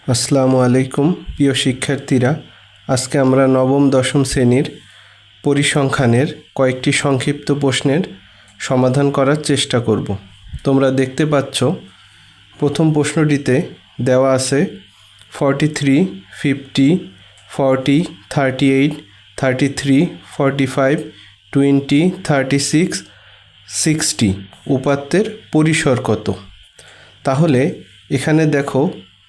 আসসালামু আলাইকুম প্রিয় শিক্ষার্থীরা, আজকে আমরা নবম দশম শ্রেণীর পরিসংখ্যানের কয়েকটি সংক্ষিপ্ত প্রশ্নের সমাধান করার চেষ্টা করব। তোমরা দেখতে পাচ্ছ প্রথম প্রশ্নটিতে দেওয়া আছে 43, 50, 40, 38, 33, 45, 20, 36, 60 উপাত্তের পরিসর কত। তাহলে এখানে দেখো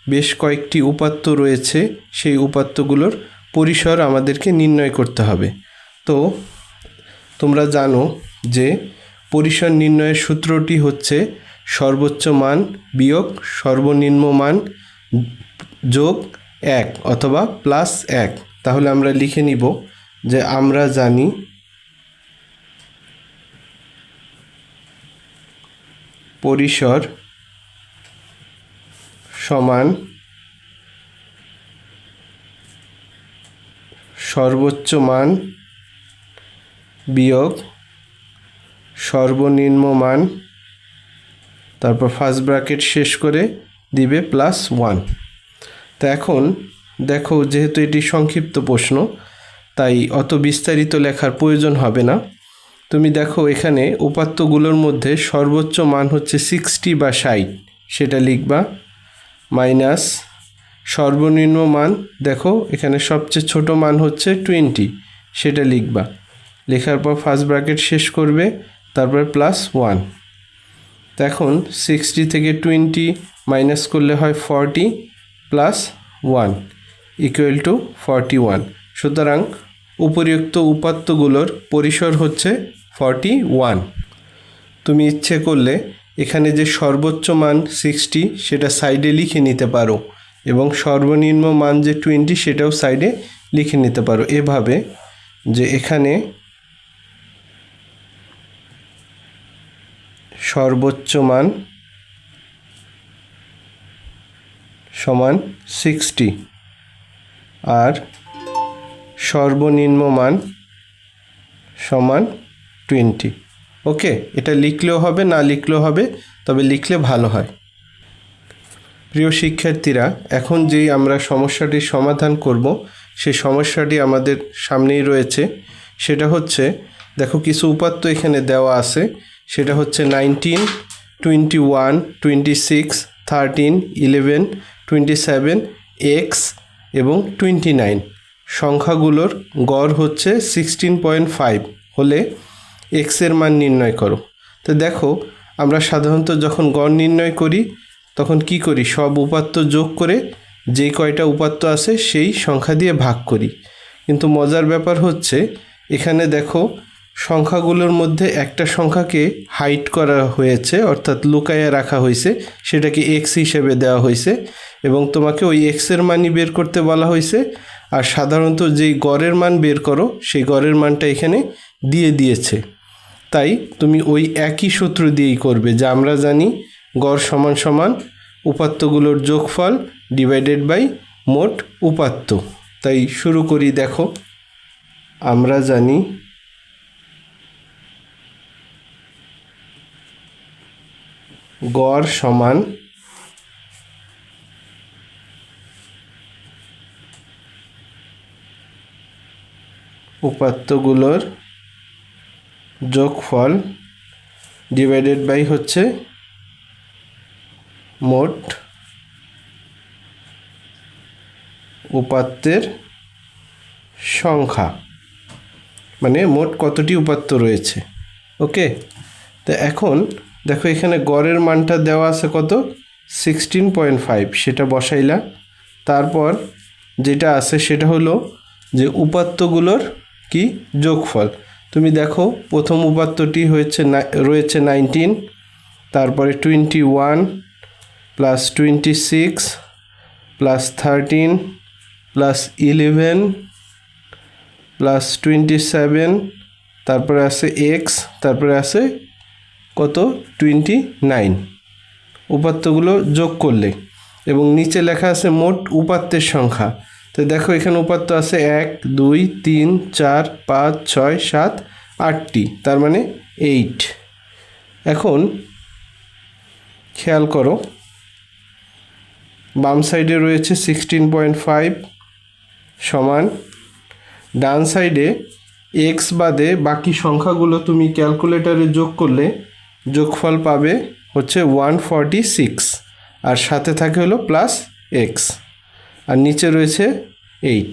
বেশ কয়েকটি উপাত্ত রয়েছে, সেই উপাত্তগুলোর পরিসর আমাদেরকে নির্ণয় করতে হবে। তো তোমরা জানো যে পরিসর নির্ণয়ের সূত্রটি হচ্ছে সর্বোচ্চ মান বিয়োগ সর্বনিম্ন মান যোগ 1 অথবা +1। তাহলে আমরা লিখে নিব যে আমরা জানি পরিসর সমান সর্বোচ্চ মান বিয়োগ সর্বনিম্ন মান, তারপর ফার্স্ট ব্র্যাকেট শেষ করে দিবে +1। তো এখন দেখো, যেহেতু এটি সংক্ষিপ্ত প্রশ্ন তাই অত বিস্তারিত লেখার প্রয়োজন হবে না। তুমি দেখো এখানে উপাত্তগুলোর মধ্যে সর্বোচ্চ মান হচ্ছে 60 বা 60, সেটা লিখবা, মাইনাস সর্বনিম্ন মান দেখো এখানে সবচেয়ে ছোট মান হচ্ছে 20, সেটা লিখবা। লেখার পর ফার্স্ট ব্র্যাকেট শেষ করবে, তারপর +1। তো এখন 60 থেকে 20 মাইনাস করলে হয় 40 +1 = 41। সুতরাং উপরিউক্ত উপাত্তগুলোর পরিসর হচ্ছে 41। তুমি ইচ্ছে করলে এখানে যে সর্বোচ্চ মান 60 সেটা সাইডে লিখে নিতে পারো এবং সর্বনিম্ন মান যে 20 সেটাও সাইডে লিখে নিতে পারো, এভাবে যে এখানে সর্বোচ্চ মান সমান 60 আর সর্বনিম্ন মান সমান 20। ওকে, এটা লিখলেও হবে, না লিখলেও হবে, তবে লিখলে ভালো হয়। প্রিয় শিক্ষার্থীরা, এখন যেই আমরা সমস্যাটির সমাধান করব সেই সমস্যাটি আমাদের সামনেই রয়েছে। সেটা হচ্ছে, দেখো কিছু উপাত্ত এখানে দেওয়া আছে, সেটা হচ্ছে 19, 21, 26, 13, 11, 27, x এবং 29। সংখ্যাগুলোর গড় হচ্ছে 16.5 হলে x এর মান নির্ণয় করো। তো দেখো, আমরা সাধারণত যখন গড় নির্ণয় করি তখন কি করি, সব উপাত্ত যোগ করে যে কয়টা উপাত্ত আছে সেই সংখ্যা দিয়ে ভাগ করি। কিন্তু মজার ব্যাপার হচ্ছে এখানে দেখো সংখ্যাগুলোর মধ্যে একটা সংখ্যাকে হাইড করা হয়েছে, অর্থাৎ লুকাইয়ে রাখা হয়েছে, সেটাকে x হিসেবে দেওয়া হয়েছে এবং তোমাকে ওই x এর মানই বের করতে বলা হয়েছে। আর সাধারণত যেই গড়ের মান বের করো সেই গড়ের মানটা এখানে দিয়ে দিয়েছে। তাই তুমি ওই একই সূত্র দিয়েই করবে, যা আমরা জানি গড় সমান সমান উপাত্তগুলোর যোগফল ডিভাইডেড বাই মোট উপাত্ত। তাই শুরু করি। দেখো, আমরা জানি গড় সমান উপাত্তগুলোর যোগফল ডিভাইডেড বাই হচ্ছে মোট উপাত্তের সংখ্যা, মানে মোট কতটি উপাত্ত রয়েছে। ওকে, তো এখন দেখো এখানে গড়ের মানটা দেওয়া আছে কত, 16.5, সেটা বসাইলা। তারপর যেটা আছে সেটা হলো যে উপাত্তগুলোর কি যোগফল। তুমি দেখো প্রথম উপাত্তটি রয়েছে 19, তারপরে 21 + 26 + 13 + 11 + 27, তারপরে আছে x, তারপরে আছে কত 29 উপাত্তগুলো যোগ করলে, এবং নিচে লেখা আছে মোট উপাত্তের সংখ্যা। তো দেখো এখানে উপাত্ত আছে 1, 2, 3, 4, 5, 6, 7, 8টি, তার মানে 8। এখন খেয়াল করো বাম সাইডে রয়েছে 16.5 সমান ডান সাইডে এক্স বাদে বাকি সংখ্যাগুলো তুমি ক্যালকুলেটরে যোগ করলে যোগফল পাবে হচ্ছে 146 আর সাথে থাকে হলো প্লাস এক্স আর নিচে রয়েছে 8।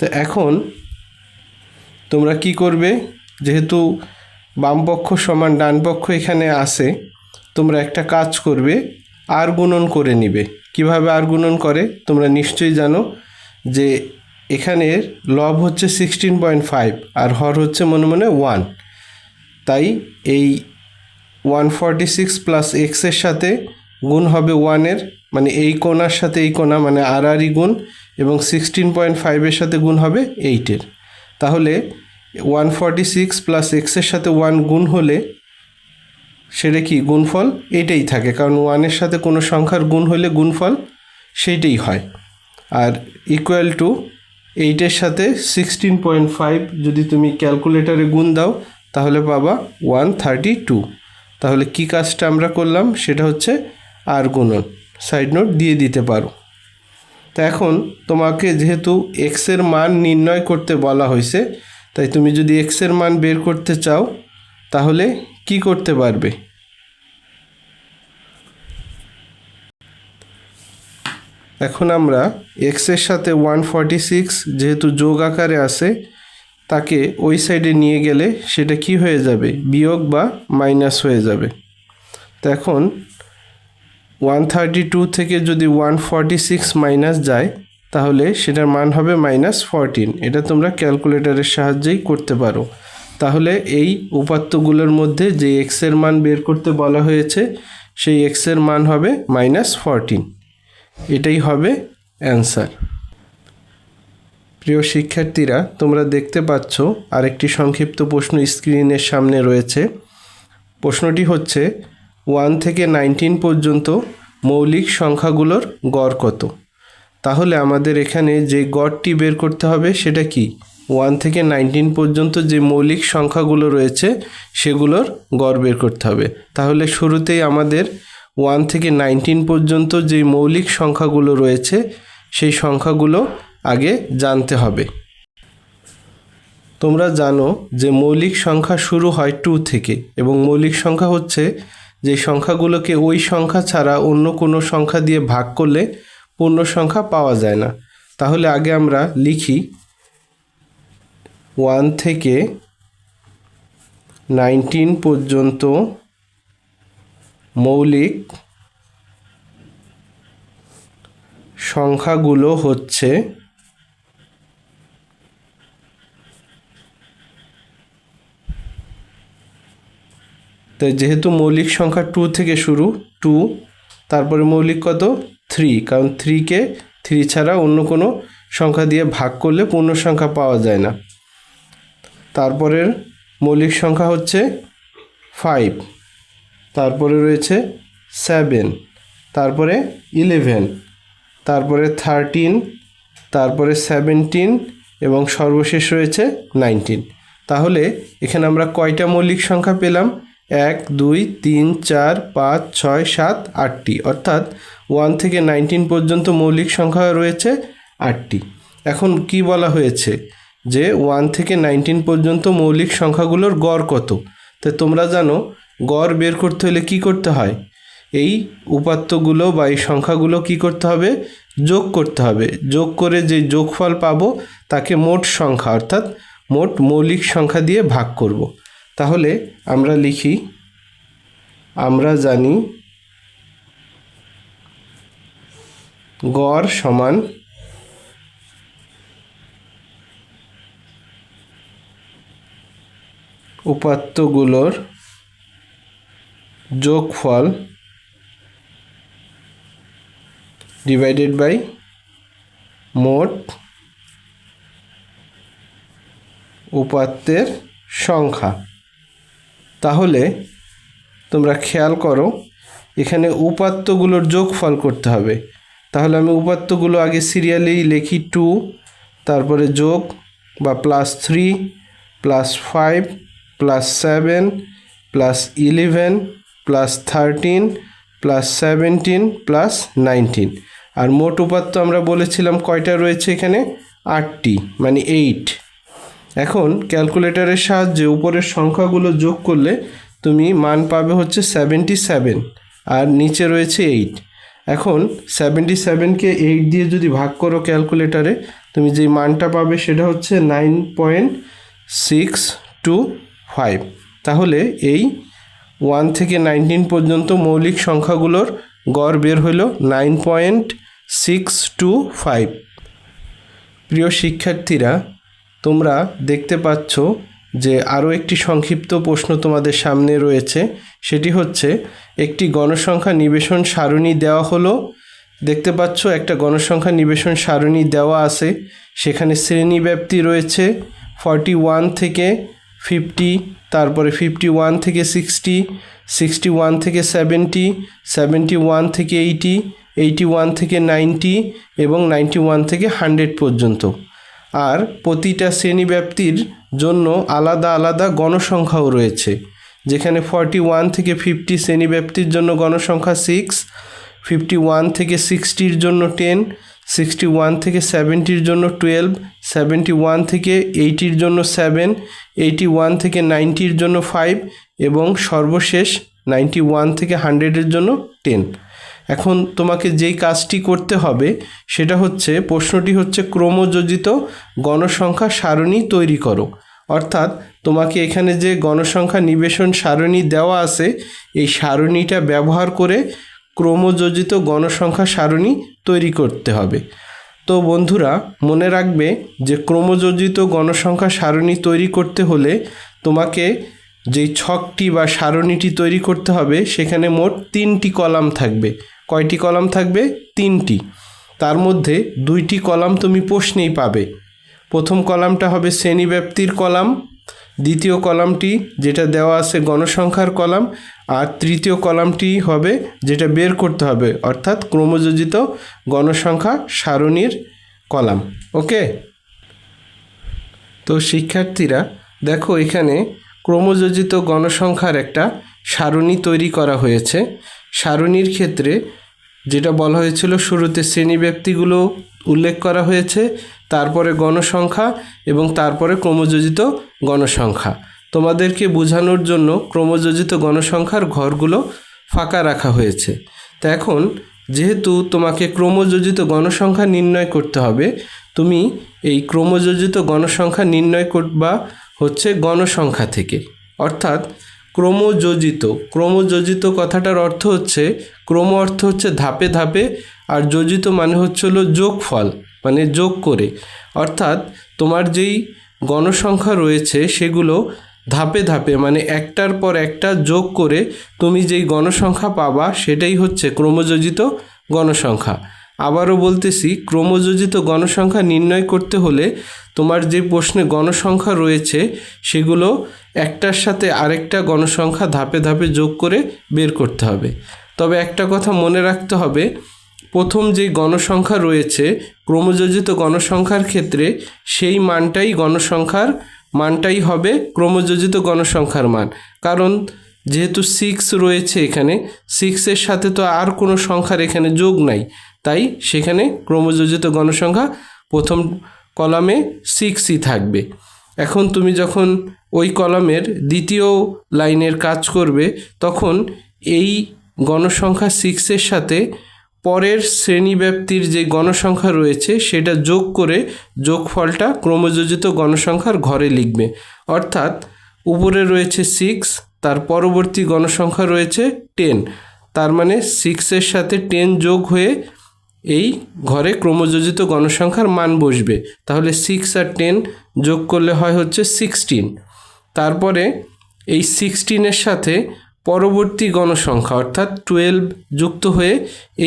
তো এখন তোমরা কি করবে, যেহেতু বাম পক্ষ সমান ডান পক্ষ এখানে আসে, তোমরা একটা কাজ করবে, আর গুণন করে নিবে। কিভাবে আর গুণন করে তোমরা নিশ্চয়ই জানো যে এখানের লব হচ্ছে 16.5 আর হর হচ্ছে মনে মনে 1, তাই এই 146 প্লাস এক্সের সাথে গুণ হবে 1-এর, মানে এই কোণার সাথে এই কোণা মানে আরই গুণ, এবং 16.5-এর সাথে গুণ হবে 8-এর। তাহলে 146 প্লাস এক্সের সাথে 1 গুণ হলে সেটা কি গুণফল এটাই থাকে, কারণ 1-এর সাথে কোনো সংখ্যার গুণ হলে গুণফল সেইটাই হয়। আর ইকুয়াল টু 8-এর সাথে 16.5 যদি তুমি ক্যালকুলেটরে গুণ দাও তাহলে পাবা 132। তাহলে কি কাজটা আমরা করলাম সেটা হচ্ছে আর গুণন, সাইড নোট দিয়ে দিতে পারো। তো এখন তোমাকে যেহেতু এক্সের মান নির্ণয় করতে বলা হয়েছে, তাই তুমি যদি এক্সের মান বের করতে চাও তাহলে কি করতে পারবে? এখন আমরা এক্সের সাথে 146 যেহেতু যোগ আকারে আছে, তাকে ওই সাইডে নিয়ে গেলে সেটা কি হয়ে যাবে, বিয়োগ বা মাইনাস হয়ে যাবে। তো এখন 132 থেকে যদি 146 মাইনাস যায় তাহলে সেটার মান হবে -14। এটা তোমরা ক্যালকুলেটরের সাহায্যেই করতে পারো। তাহলে এই উপাত্তগুলোর মধ্যে যে এক্সের মান বের করতে বলা হয়েছে সেই এক্সের মান হবে -14। এটাই হবে অ্যান্সার। প্রিয় শিক্ষার্থীরা, তোমরা দেখতে পাচ্ছ আরেকটি সংক্ষিপ্ত প্রশ্ন স্ক্রিনের সামনে রয়েছে। প্রশ্নটি হচ্ছে 1 থেকে 19 পর্যন্ত মৌলিক সংখ্যাগুলোর গড় কত? তাহলে আমাদের এখানে যে গড়টি বের করতে হবে সেটা কি, 1 থেকে 19 পর্যন্ত যে মৌলিক সংখ্যাগুলো রয়েছে সেগুলোর গড় বের করতে হবে। তাহলে শুরুতেই আমাদের 1 থেকে 19 পর্যন্ত যে মৌলিক সংখ্যাগুলো রয়েছে সেই সংখ্যাগুলো আগে জানতে হবে। তোমরা জানো যে মৌলিক সংখ্যা শুরু হয় 2 থেকে, এবং মৌলিক সংখ্যা হচ্ছে যে সংখ্যাগুলোকে ওই সংখ্যা ছাড়া অন্য কোনো সংখ্যা দিয়ে ভাগ করলে পূর্ণ সংখ্যা পাওয়া যায় না। তাহলে আগে আমরা লিখি 1 থেকে 19 পর্যন্ত মৌলিক সংখ্যাগুলো হচ্ছে তাই যেহেতু মৌলিক সংখ্যা 2 থেকে শুরু, 2, তারপরে মৌলিক কত 3, কারণ 3কে 3 ছাড়া অন্য কোনো সংখ্যা দিয়ে ভাগ করলে পূর্ণ সংখ্যা পাওয়া যায় না। তারপরের মৌলিক সংখ্যা হচ্ছে 5, তারপরে রয়েছে 7, তারপরে 11, তারপরে 13, তারপরে 17 এবং সর্বশেষ রয়েছে 19। তাহলে এখানে আমরা কয়টা মৌলিক সংখ্যা পেলাম? 1, 2, 3, 4, 5, 6, 7, 8টি, অর্থাৎ 1 থেকে 19 পর্যন্ত মৌলিক সংখ্যা রয়েছে 8টি। এখন কি বলা হয়েছে যে 1 থেকে 19 পর্যন্ত মৌলিক সংখ্যাগুলোর গড় কত? তো তোমরা জানো গড় বের করতে হলে কি করতে হয়, এই উপাত্তগুলো বা এই সংখ্যাগুলো কি করতে হবে, যোগ করতে হবে। যোগ করে যে যোগফল পাবো তাকে মোট সংখ্যা অর্থাৎ মোট মৌলিক সংখ্যা দিয়ে ভাগ করব। তাহলে আমরা লিখি, আমরা জানি গড় সমান উপাত্তগুলোর যোগফল ডিভাইডেড বাই মোট উপাত্তের সংখ্যা। তাহলে তোমরা খেয়াল করো এখানে উপাত্তগুলোর যোগফল করতে হবে। তাহলে আমি উপাত্তগুলো আগে সিরিয়ালি লিখি, 2, তারপরে যোগ বা +3, +5, +7, +11, +13, প্লাস 17 প্লাস 19। আর মোট উপাত্ত আমরা বলেছিলাম কয়টা রয়েছে এখানে, 8টি, মানে 8। এখন ক্যালকুলেটরের সাহায্যে উপরের সংখ্যাগুলো যোগ করলে তুমি মান পাবে হচ্ছে 77, আর নিচে রয়েছে 8। এখন 77কে 8 দিয়ে যদি ভাগ করো ক্যালকুলেটরে, তুমি যে মানটা পাবে সেটা হচ্ছে 9.625। তাহলে এই 1 থেকে 19 পর্যন্ত মৌলিক সংখ্যাগুলোর গড় বের হলো 9.625। প্রিয় শিক্ষার্থীরা, তোমরা দেখতে পাচ্ছ যে আরও একটি সংক্ষিপ্ত প্রশ্ন তোমাদের সামনে রয়েছে। সেটি হচ্ছে একটি গণসংখ্যা নিবেশন সারণী দেওয়া হলো। দেখতে পাচ্ছ একটা গণসংখ্যা নিবেশন সারণী দেওয়া আছে। সেখানে শ্রেণীব্যাপ্তি রয়েছে 41 থেকে 50, তারপরে 51 থেকে 60, 61 থেকে 70, 71 থেকে 80, 81 থেকে 90 এবং 91 থেকে 100 পর্যন্ত। আর প্রতিটা শ্রেণীব্যাপ্তির জন্য আলাদা আলাদা গণসংখ্যাও রয়েছে, যেখানে 41 থেকে 50 শ্রেণীব্যাপ্তির জন্য গণসংখ্যা 6, 51 থেকে 60-র জন্য 10, 61 থেকে 70-র জন্য 12, 71 থেকে 80-র জন্য 7, 81 থেকে 90-র জন্য 5 এবং সর্বশেষ 91 থেকে 100-এর জন্য 10। এখন তোমাকে যেই কাজটি করতে হবে সেটা হচ্ছে, প্রশ্নটি হচ্ছে ক্রমযোজিত গণসংখ্যা সারণী তৈরি করো। অর্থাৎ তোমাকে এখানে যে গণসংখ্যা নিবেশন সারণী দেওয়া আছে, এই সারণীটা ব্যবহার করে ক্রমযোজিত গণসংখ্যা সারণী তৈরি করতে হবে। তো বন্ধুরা, মনে রাখবে যে ক্রমযোজিত গণসংখ্যা সারণী তৈরি করতে হলে তোমাকে যেই ছকটি বা সারণীটি তৈরি করতে হবে সেখানে মোট 3টি কলাম থাকবে। কয়টি কলাম থাকবে? 3টি। তার মধ্যে 2টি কলাম তুমি প্রশ্নেই পাবে। প্রথম কলামটা হবে শ্রেণীব্যাপ্তির কলাম, দ্বিতীয় কলামটি যেটা দেওয়া আছে গণসংখ্যার কলাম, আর তৃতীয় কলামটি হবে যেটা বের করতে হবে, অর্থাৎ ক্রমযোজিত গণসংখ্যা সারণীর কলাম। ওকে, তো শিক্ষার্থীরা দেখো, এখানে ক্রমযোজিত গণসংখ্যার একটা সারণী তৈরি করা হয়েছে। সারণীর ক্ষেত্রে যেটা বলা হয়েছিল, শুরুতে শ্রেণীব্যাপ্তিগুলো উল্লেখ করা হয়েছে, তারপরে গণসংখ্যা এবং তারপরে ক্রমযোজিত গণসংখ্যা। তোমাদেরকে বোঝানোর জন্য ক্রমযোজিত গণসংখ্যার ঘরগুলো ফাঁকা রাখা হয়েছে। তা এখন যেহেতু তোমাকে ক্রমযোজিত গণসংখ্যা নির্ণয় করতে হবে, তুমি এই ক্রমযোজিত গণসংখ্যা নির্ণয় করবা হচ্ছে গণসংখ্যা থেকে। অর্থাৎ ক্রমযোজিত কথাটার অর্থ হচ্ছে, ক্রম অর্থ হচ্ছে ধাপে ধাপে, আর যোজিত মানে হচ্ছে হলো যোগফল, মানে যোগ করে। অর্থাৎ তোমার যেই গণসংখ্যা রয়েছে সেগুলো ধাপে ধাপে, মানে একটার পর একটা যোগ করে তুমি যেই গণসংখ্যা পাবা সেটাই হচ্ছে ক্রমযোজিত গণসংখ্যা। আবারও বলতেছি, ক্রমযোজিত গণসংখ্যা নির্ণয় করতে হলে তোমার যে প্রশ্নে গণসংখ্যা রয়েছে সেগুলো একটার সাথে আরেকটা গণসংখ্যা ধাপে ধাপে যোগ করে বের করতে হবে। তবে একটা কথা মনে রাখতে হবে, প্রথম যে গণসংখ্যা রয়েছে ক্রমযোজিত গণসংখ্যার ক্ষেত্রে সেই মানটাই হবে ক্রমযোজিত গণসংখ্যার মান। কারণ যেহেতু 6 রয়েছে এখানে, 6-এর সাথে তো আর কোনো সংখ্যার এখানে যোগ নাই, তাই সেখানে ক্রমযোজিত গণসংখ্যা প্রথম কলামে 6ই থাকবে। এখন তুমি যখন ওই কলামের দ্বিতীয় লাইনের কাজ করবে, তখন এই গণসংখ্যা 6-এর সাথে পরের শ্রেণীব্যাপ্তির যে গণসংখ্যা রয়েছে সেটা যোগ করে যোগফলটা ক্রমযোজিত গণসংখ্যার ঘরে লিখবে। অর্থাৎ উপরে রয়েছে 6, তার পরবর্তী গণসংখ্যা রয়েছে 10, তার মানে 6-এর সাথে 10 যোগ হয়ে এই ঘরে ক্রমযোজিত গণসংখ্যার মান বসবে। তাহলে 6 আর 10 যোগ করলে হয় হচ্ছে 16। তারপরে এই 16-এর সাথে পরবর্তী গণসংখ্যা অর্থাৎ 12 যুক্ত হয়ে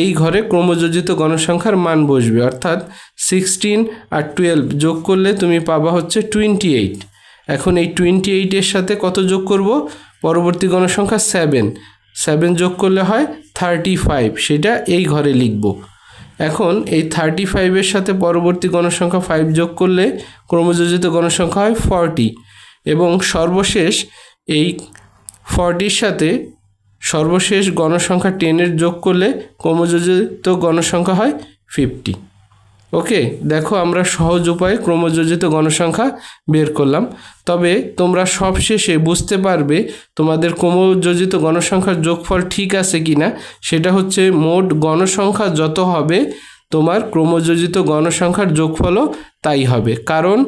এই ঘরে ক্রমযোজিত গণসংখ্যার মান বসবে। অর্থাৎ 16 আর 12 যোগ করলে তুমি পাবা হচ্ছে 28। এখন এই 28-এর সাথে কত যোগ করব? পরবর্তী গণসংখ্যা 7 যোগ করলে হয় 35, সেটা এই ঘরে লিখব। এখন এই 35-এর সাথে পরবর্তী গণসংখ্যা 5 যোগ করলে ক্রমযোজিত গণসংখ্যা হয় 40, এবং সর্বশেষ এই 40-র সাথে সর্বশেষ গণসংখ্যা 10-এর যোগ করলে ক্রমযোজিত গণসংখ্যা হয় 50। ওকে, দেখো আমরা সহজ উপায়ে ক্রমযোজিত গণসংখ্যা বের করলাম। তবে তোমরা সবশেষে বুঝতে পারবে তোমাদের ক্রমযোজিত গণসংখ্যার যোগফল ঠিক আছে কি না। সেটা হচ্ছে মোট গণসংখ্যা যত হবে তোমার ক্রমযোজিত গণসংখ্যার যোগফলও তাই হবে, কারণ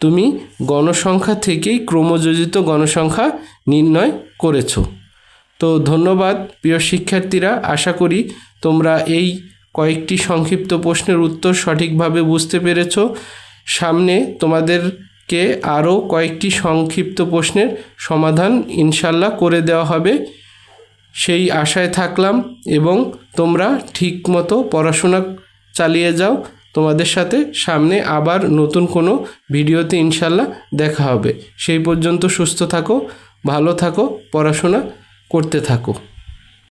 তুমি গণসংখ্যা থেকেই ক্রমযোজিত গণসংখ্যা নির্ণয় করেছো। তো ধন্যবাদ প্রিয় শিক্ষার্থীরা, আশা করি তোমরা এই কয়েকটি সংক্ষিপ্ত প্রশ্নের উত্তর সঠিকভাবে বুঝতে পেরেছ। সামনে তোমাদেরকে আরও কয়েকটি সংক্ষিপ্ত প্রশ্নের সমাধান ইনশাল্লাহ করে দেওয়া হবে, সেই আশায় থাকলাম। এবং তোমরা ঠিকমতো পড়াশোনা চালিয়ে যাও। তোমাদের সাথে সামনে আবার নতুন কোনো ভিডিওতে ইনশাল্লাহ দেখা হবে। সেই পর্যন্ত সুস্থ থাকো, ভালো থাকো, পড়াশোনা করতে থাকো।